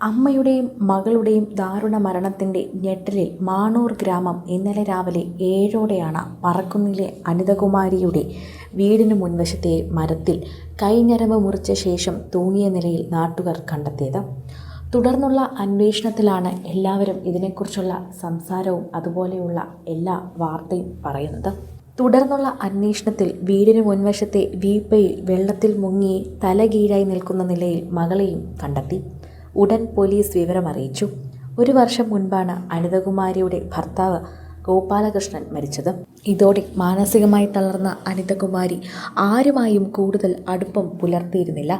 അമ്മയുടെയും മകളുടെയും ദാരുണ മരണത്തിൻ്റെ ഞെട്ടലിൽ മാണൂർ ഗ്രാമം ഇന്നലെ രാവിലെ 7ഓടെയാണ് പറക്കുന്നിലെ അനിതകുമാരിയുടെ വീടിന് മുൻവശത്തെ മരത്തിൽ കൈഞ്ഞരമ്പ് മുറിച്ച ശേഷം തൂങ്ങിയ നിലയിൽ നാട്ടുകാർ കണ്ടെത്തിയത്. തുടർന്നുള്ള അന്വേഷണത്തിലാണ് എല്ലാവരും ഇതിനെക്കുറിച്ചുള്ള സംസാരവും അതുപോലെയുള്ള എല്ലാ വാർത്തയും പറയുന്നത്. തുടർന്നുള്ള അന്വേഷണത്തിൽ വീടിന് മുൻവശത്തെ വീപ്പയിൽ വെള്ളത്തിൽ മുങ്ങി തലകീഴായി നിൽക്കുന്ന നിലയിൽ മകളെയും കണ്ടെത്തി. ഉടൻ പോലീസ് വിവരമറിയിച്ചു. 1 വർഷം മുൻപാണ് അനിതകുമാരിയുടെ ഭർത്താവ് ഗോപാലകൃഷ്ണൻ മരിച്ചത്. ഇതോടെ മാനസികമായി തളർന്ന അനിതകുമാരി ആരുമായും കൂടുതൽ അടുപ്പം പുലർത്തിയിരുന്നില്ല.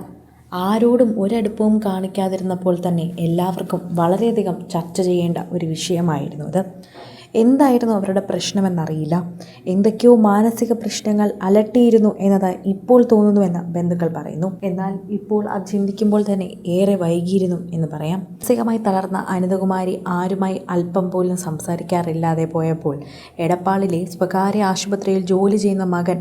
ആരോടും ഒരടുപ്പവും കാണിക്കാതിരുന്നപ്പോൾ തന്നെ എല്ലാവർക്കും വളരെയധികം ചർച്ച ചെയ്യേണ്ട ഒരു വിഷയമായിരുന്നു അത്. എന്തായിരുന്നു അവരുടെ പ്രശ്നമെന്നറിയില്ല. എന്തൊക്കെയോ മാനസിക പ്രശ്നങ്ങൾ അലട്ടിയിരുന്നു എന്നത് ഇപ്പോൾ തോന്നുന്നുവെന്ന് ബന്ധുക്കൾ പറയുന്നു. എന്നാൽ ഇപ്പോൾ അത് ചിന്തിക്കുമ്പോൾ തന്നെ ഏറെ വൈകിയിരുന്നു എന്ന് പറയാം. മാനസികമായി തളർന്ന അനിതകുമാരി ആരുമായി അല്പം പോലും സംസാരിക്കാറില്ലാതെ പോയപ്പോൾ എടപ്പാളിലെ സ്വകാര്യ ആശുപത്രിയിൽ ജോലി ചെയ്യുന്ന മകൻ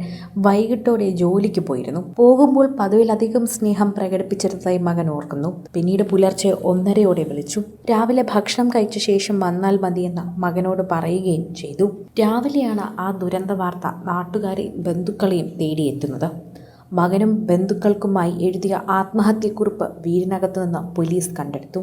വൈകിട്ടോടെ ജോലിക്ക് പോയിരുന്നു. പോകുമ്പോൾ പതിവിലധികം സ്നേഹം പ്രകടിപ്പിച്ചിരുന്നതായി മകൻ ഓർക്കുന്നു. പിന്നീട് പുലർച്ചെ 1:30ഓടെ വിളിച്ചു. രാവിലെ ഭക്ഷണം കഴിച്ച ശേഷം വന്നാൽ മതിയെന്ന് മകനോട് പറയുകയും ചെയ്തു. രാവിലെയാണ് ആ ദുരന്ത വാർത്ത നാട്ടുകാരെയും ബന്ധുക്കളെയും തേടിയെത്തുന്നത്. മകനും ബന്ധുക്കൾക്കുമായി എഴുതിയ ആത്മഹത്യക്കുറിപ്പ് വീടിനകത്തു നിന്ന് പോലീസ് കണ്ടെടുത്തു.